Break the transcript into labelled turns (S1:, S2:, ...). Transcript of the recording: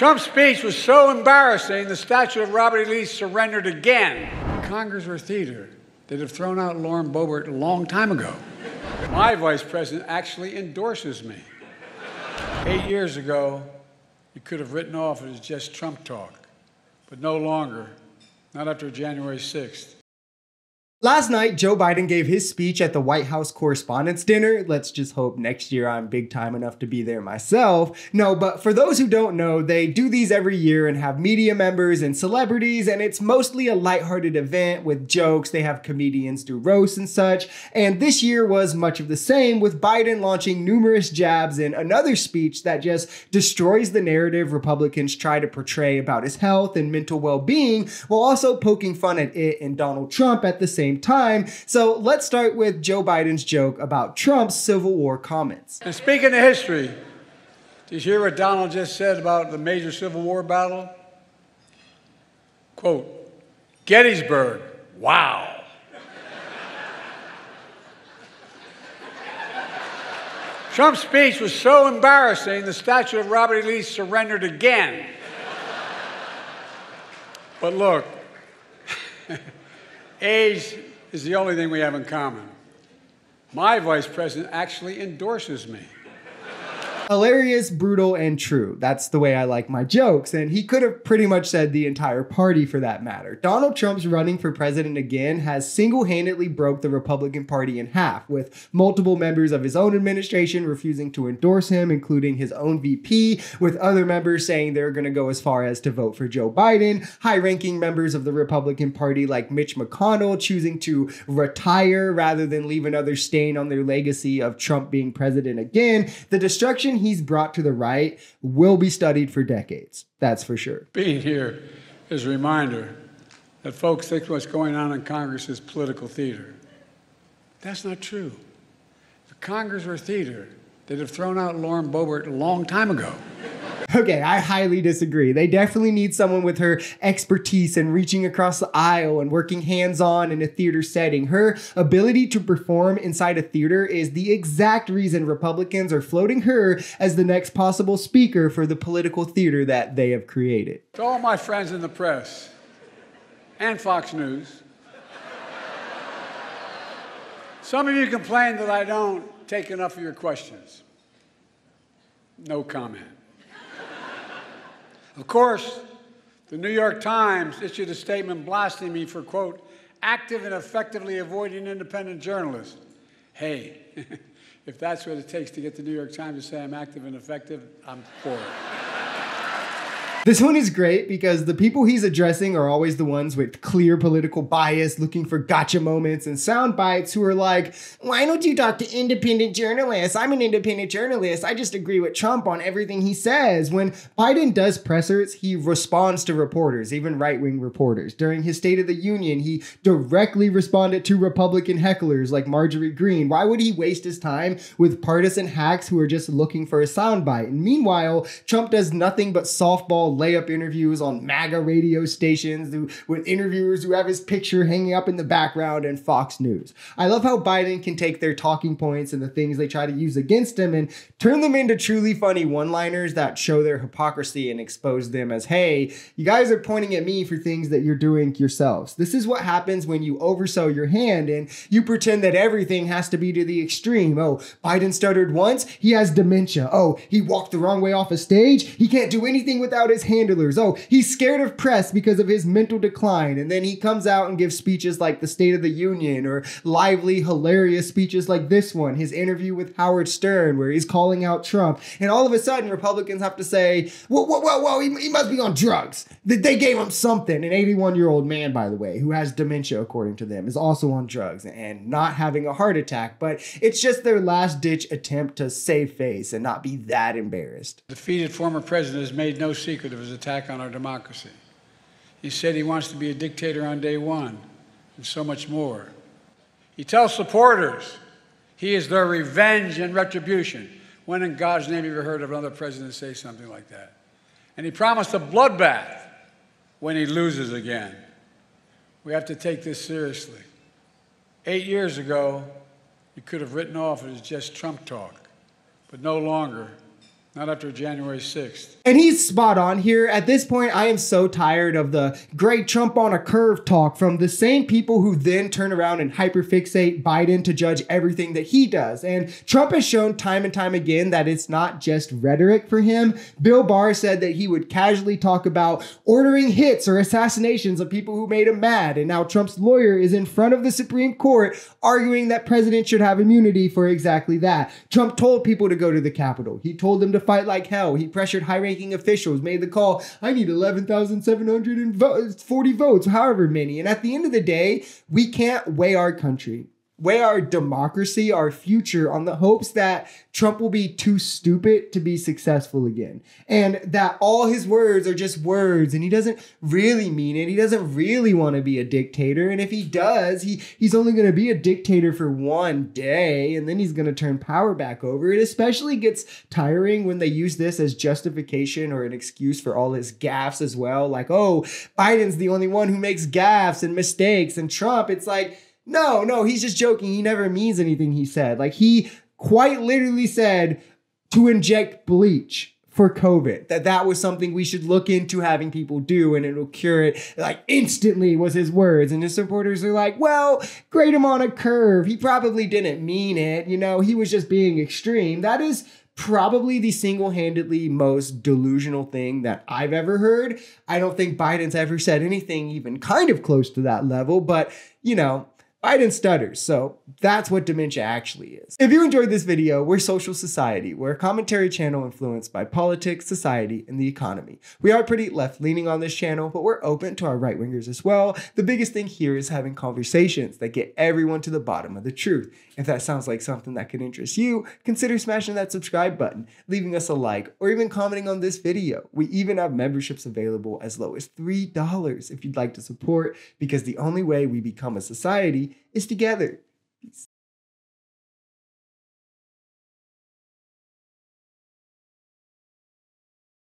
S1: Trump's speech was so embarrassing, the statue of Robert E. Lee surrendered again. Congress or theater, they'd have thrown out Lauren Boebert a long time ago. My vice president actually endorses me. 8 years ago, you could have written off it as just Trump talk, but no longer, not after January 6th.
S2: Last night, Joe Biden gave his speech at the White House Correspondents' dinner. Let's just hope next year I'm big time enough to be there myself. No, but for those who don't know, they do these every year and have media members and celebrities, and it's mostly a lighthearted event with jokes. They have comedians do roasts and such. And this year was much of the same, with Biden launching numerous jabs in another speech that just destroys the narrative Republicans try to portray about his health and mental well-being, while also poking fun at it and Donald Trump at the same time. So let's start with Joe Biden's joke about Trump's Civil War comments.
S1: And speaking of history, did you hear what Donald just said about the major Civil War battle? Quote, Gettysburg, wow. Trump's speech was so embarrassing, the statue of Robert E. Lee surrendered again. But look, age is the only thing we have in common. My vice president actually endorses me.
S2: Hilarious, brutal, and true. That's the way I like my jokes, and he could have pretty much said the entire party for that matter. Donald Trump's running for president again has single-handedly broke the Republican Party in half, with multiple members of his own administration refusing to endorse him, including his own VP, with other members saying they're going to go as far as to vote for Joe Biden, high-ranking members of the Republican Party like Mitch McConnell choosing to retire rather than leave another stain on their legacy of Trump being president again. The destruction he's brought to the right will be studied for decades. That's for sure.
S1: Being here is a reminder that folks think what's going on in Congress is political theater. That's not true. If Congress were theater, they'd have thrown out Lauren Boebert a long time ago.
S2: Okay, I highly disagree. They definitely need someone with her expertise in reaching across the aisle and working hands-on in a theater setting. Her ability to perform inside a theater is the exact reason Republicans are floating her as the next possible speaker for the political theater that they have created.
S1: To all my friends in the press and Fox News, some of you complain that I don't take enough of your questions. No comment. Of course, the New York Times issued a statement blasting me for, quote, active and effectively avoiding independent journalists. Hey, if that's what it takes to get the New York Times to say I'm active and effective, I'm for it.
S2: This one is great because the people he's addressing are always the ones with clear political bias, looking for gotcha moments and sound bites, who are like, why don't you talk to independent journalists? I'm an independent journalist. I just agree with Trump on everything he says. When Biden does pressers, he responds to reporters, even right-wing reporters. During his State of the Union, he directly responded to Republican hecklers like Marjorie Greene. Why would he waste his time with partisan hacks who are just looking for a soundbite? And meanwhile, Trump does nothing but softball layup interviews on MAGA radio stations with interviewers who have his picture hanging up in the background and Fox News. I love how Biden can take their talking points and the things they try to use against him and turn them into truly funny one-liners that show their hypocrisy and expose them as, hey, you guys are pointing at me for things that you're doing yourselves. This is what happens when you oversell your hand and you pretend that everything has to be to the extreme. Oh, Biden stuttered once, he has dementia. Oh, he walked the wrong way off a stage, he can't do anything without his handlers. Oh, he's scared of press because of his mental decline. And then he comes out and gives speeches like the State of the Union or lively, hilarious speeches like this one, his interview with Howard Stern, where he's calling out Trump. And all of a sudden, Republicans have to say, whoa, he must be on drugs. They gave him something. An 81-year-old man, by the way, who has dementia, according to them, is also on drugs and not having a heart attack. But it's just their last-ditch attempt to save face and not be that embarrassed.
S1: The defeated former president has made no secret of his attack on our democracy. He said he wants to be a dictator on day one, and so much more. He tells supporters he is their revenge and retribution. When in God's name have you ever heard of another president say something like that? And he promised a bloodbath when he loses again. We have to take this seriously. 8 years ago, you could have written off it as just Trump talk, but no longer, Not after January 6th.
S2: And he's spot on here. At this point, I am so tired of the great Trump on a curve talk from the same people who then turn around and hyperfixate Biden to judge everything that he does. And Trump has shown time and time again that it's not just rhetoric for him. Bill Barr said that he would casually talk about ordering hits or assassinations of people who made him mad. And now Trump's lawyer is in front of the Supreme Court arguing that presidents should have immunity for exactly that. Trump told people to go to the Capitol. He told them to fight like hell. He pressured high-ranking officials, made the call, I need 11,740 votes, however many. And at the end of the day, we can't weigh our country, weigh our democracy, our future on the hopes that Trump will be too stupid to be successful again. And that all his words are just words and he doesn't really mean it. He doesn't really want to be a dictator. And if he does, he's only going to be a dictator for one day and then he's going to turn power back over. It especially gets tiring when they use this as justification or an excuse for all his gaffes as well. Like, oh, Biden's the only one who makes gaffes and mistakes. And Trump, it's like, no, he's just joking. He never means anything he said. Like he quite literally said to inject bleach for COVID, that was something we should look into having people do and it'll cure it like instantly was his words. And his supporters are like, well, grade him on a curve. He probably didn't mean it. You know, he was just being extreme. That is probably the single-handedly most delusional thing that I've ever heard. I don't think Biden's ever said anything even kind of close to that level, but you know, Biden stutters, so that's what dementia actually is. If you enjoyed this video, we're Social Society. We're a commentary channel influenced by politics, society, and the economy. We are pretty left-leaning on this channel, but we're open to our right-wingers as well. The biggest thing here is having conversations that get everyone to the bottom of the truth. If that sounds like something that could interest you, consider smashing that subscribe button, leaving us a like, or even commenting on this video. We even have memberships available as low as $3 if you'd like to support, because the only way we become a society is together. Peace.